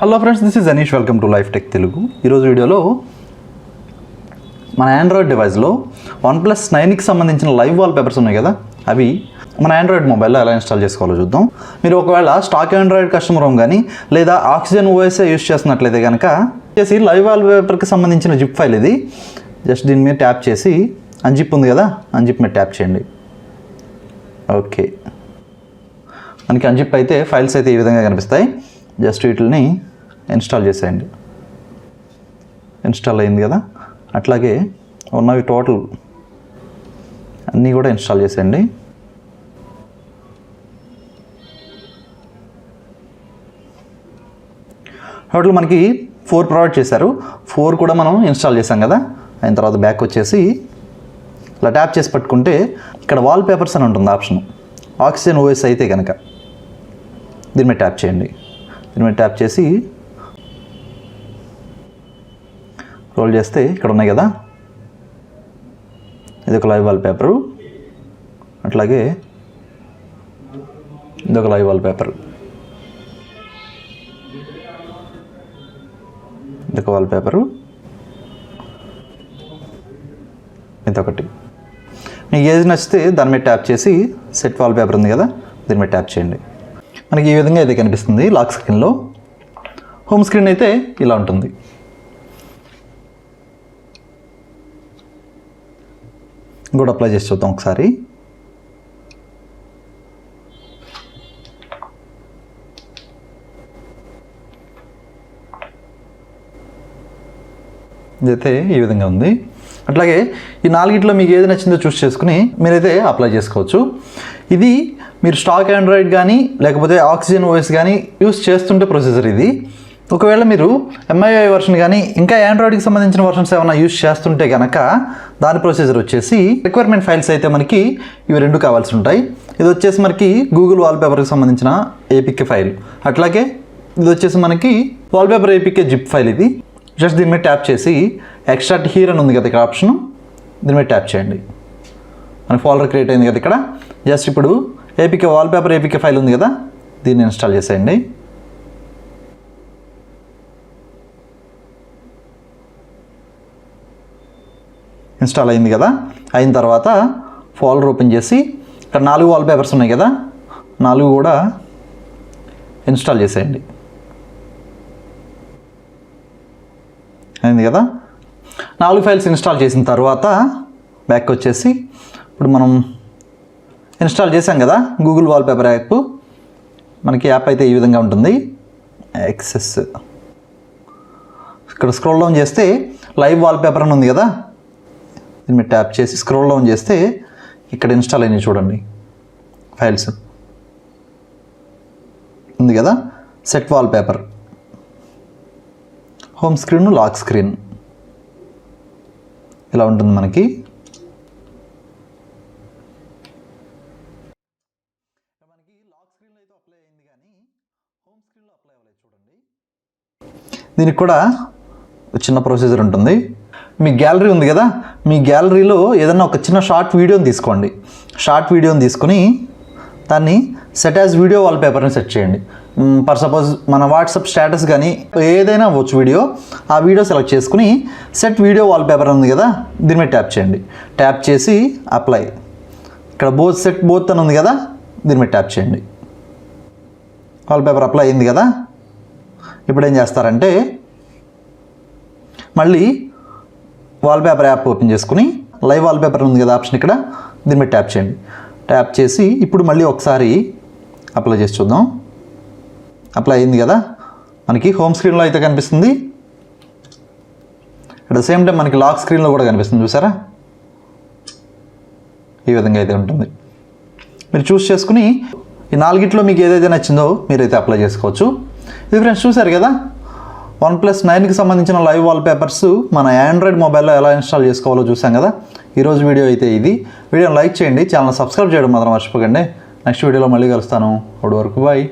Hello friends, this is Anish. Welcome to life tech Telugu. ఈరోజు వీడియోలో మన ఆండ్రాయిడ్ డివైస్లో OnePlus 9కి సంబంధించిన లైవ్ వాల్పేపర్స్ ఉన్నాయి కదా, అవి మన ఆండ్రాయిడ్ మొబైల్లో ఎలా ఇన్స్టాల్ చేసుకోవాలో చూద్దాం. మీరు ఒకవేళ స్టాక్ ఆండ్రాయిడ్ కస్టమర్ హోమ్ కానీ లేదా ఆక్సిజన్ ఓఎస్ఏ యూస్ చేస్తున్నట్లయితే కనుక చేసి లైవ్ వాల్పేపర్కి సంబంధించిన జిప్ ఫైల్ ఇది. జస్ట్ దీని మీద ట్యాప్ చేసి అన్జిప్ ఉంది కదా, అన్జిప్ మీద ట్యాప్ చేయండి. ఓకే, మనకి అన్జిప్ అయితే ఫైల్స్ అయితే ఈ విధంగా కనిపిస్తాయి. జస్ట్ వీటిని ఇన్స్టాల్ చేసేయండి. ఇన్స్టాల్ అయింది కదా, అట్లాగే ఉన్నవి టోటల్ అన్నీ కూడా ఇన్స్టాల్ చేసేయండి. టోటల్ మనకి 4 ప్రొవైడ్ చేశారు. 4 కూడా మనం ఇన్స్టాల్ చేసాం కదా. అయిన తర్వాత బ్యాక్ వచ్చేసి ఇలా ట్యాప్ చేసి పట్టుకుంటే ఇక్కడ వాల్పేపర్స్ అని ఉంటుంది ఆప్షన్. ఆక్సిజన్ ఓఎస్ అయితే కనుక దీని మీద ట్యాప్ చేయండి. దీని మీద ట్యాప్ చేసి రోల్ చేస్తే ఇక్కడ ఉన్నాయి కదా, ఇది ఒక లైవ్ వాల్పేపరు, అట్లాగే ఇది ఒక లైవ్ వాల్పేపర్, ఇదొక వాల్పేపరు, ఇదొకటి. మీకు ఏది నచ్చితే దాని మీద ట్యాప్ చేసి సెట్ వాల్పేపర్ ఉంది కదా, దీని మీద ట్యాప్ చేయండి. మనకి ఈ విధంగా అయితే కనిపిస్తుంది లాక్ స్క్రీన్లో. హోమ్ స్క్రీన్ అయితే ఇలా ఉంటుంది. కూడా అప్లై చేసి చూద్దాం ఒకసారి. ఇదైతే ఈ విధంగా ఉంది. అట్లాగే ఈ 4గిట్లో మీకు ఏది నచ్చిందో చూస్ చేసుకుని మీరైతే అప్లై చేసుకోవచ్చు. ఇది మీరు స్టాక్ ఆండ్రాయిడ్ కానీ లేకపోతే ఆక్సిజన్ ఓఎస్ కానీ యూస్ చేస్తుంటే ప్రొసెసర్ ఇది. ఒకవేళ మీరు MIUI వర్షన్ కానీ ఇంకా ఆండ్రాయిడ్కి సంబంధించిన వర్షన్స్ ఏమైనా యూస్ చేస్తుంటే కనుక దాని ప్రొసెసర్ వచ్చేసి రిక్వైర్మెంట్ ఫైల్స్ అయితే మనకి ఇవి 2 కావాల్సి ఉంటాయి. ఇది వచ్చేసి మనకి గూగుల్ వాల్పేపర్కి సంబంధించిన APK ఫైల్, అట్లాగే ఇది వచ్చేసి మనకి వాల్పేపర్ APK జిప్ ఫైల్. ఇది జస్ట్ దీని మీద ట్యాప్ చేసి ఎక్స్ట్రాక్ట్ హియర్ అని ఉంది కదా ఇక్కడ ఆప్షన్, దీని మీద ట్యాప్ చేయండి. మన ఫోల్డర్ క్రియేట్ అయింది కదా ఇక్కడ. జస్ట్ ఇప్పుడు APK వాల్పేపర్ APK ఫైల్ ఉంది కదా, దీన్ని ఇన్స్టాల్ చేసేయండి. ఇన్స్టాల్ అయింది కదా. అయిన తర్వాత ఫోల్డర్ ఓపెన్ చేసి ఇక్కడ 4 వాల్పేపర్స్ ఉన్నాయి కదా, 4 కూడా ఇన్స్టాల్ చేసేయండి. అయింది కదా. 4 ఫైల్స్ ఇన్స్టాల్ చేసిన తర్వాత బ్యాక్ వచ్చేసి ఇప్పుడు మనం ఇన్స్టాల్ చేసాం కదా గూగుల్ వాల్పేపర్ యాప్. మనకి యాప్ అయితే ఈ విధంగా ఉంటుంది. యాక్సెస్ ఇక్కడ స్క్రోల్ డౌన్ చేస్తే లైవ్ వాల్పేపర్ అని ఉంది కదా, దీని మీద ట్యాప్ చేసి స్క్రోల్ డౌన్ చేస్తే ఇక్కడ ఇన్స్టాల్ అయినాయి చూడండి ఫైల్స్ ఉంది కదా. Set wallpaper, home screen, lock screen ఇలా ఉంటుంది మనకి. దీనికి కూడా చిన్న ప్రొసీజర్ ఉంటుంది. మీ గ్యాలరీ ఉంది కదా, మీ గ్యాలరీలో ఏదైనా ఒక చిన్న షార్ట్ వీడియోని తీసుకోండి. షార్ట్ వీడియోని తీసుకుని దాన్ని సెట్ యాజ్ వీడియో వాల్పేపర్ని సెట్ చేయండి. ఫర్ సపోజ్ మన వాట్సాప్ స్టేటస్ కానీ ఏదైనా అవ్వచ్చు వీడియో. ఆ వీడియో సెలెక్ట్ చేసుకుని సెట్ వీడియో వాల్పేపర్ ఉంది కదా, దీని మీద ట్యాప్ చేయండి. ట్యాప్ చేసి అప్లై, ఇక్కడ సెట్ బోత్ అని ఉంది కదా, దీని మీద ట్యాప్ చేయండి. వాల్పేపర్ అప్లై అయింది కదా. ఇప్పుడు ఏం చేస్తారంటే మళ్ళీ వాల్పేపర్ యాప్ ఓపెన్ చేసుకుని లైవ్ వాల్పేపర్ ఉంది కదా ఆప్షన్, ఇక్కడ దీని మీద ట్యాప్ చేయండి. ట్యాప్ చేసి ఇప్పుడు మళ్ళీ ఒకసారి అప్లై చేసి చూద్దాం. అప్లై అయింది కదా. మనకి హోమ్ స్క్రీన్లో అయితే కనిపిస్తుంది. అట్ ద సేమ్ టైం మనకి లాక్ స్క్రీన్లో కూడా కనిపిస్తుంది, చూసారా? ఈ విధంగా అయితే ఉంటుంది. మీరు చూస్ చేసుకుని ఈ 4గిట్లో మీకు ఏదైతే నచ్చిందో మీరైతే అప్లై చేసుకోవచ్చు. ఇది ఫ్రెండ్స్ చూసారు కదా, OnePlus 9కి సంబంధించిన లైవ్ వాల్పేపర్స్ మన ఆండ్రాయిడ్ మొబైల్లో ఎలా ఇన్స్టాల్ చేసుకోవాలో చూసాం కదా. ఈరోజు వీడియో అయితే ఇది. వీడియోని లైక్ చేయండి, ఛానల్ సబ్స్క్రైబ్ చేయడం మాత్రం మర్చిపోకండి. నెక్స్ట్ వీడియోలో మళ్ళీ కలుస్తాను. అప్పటి వరకు బాయ్.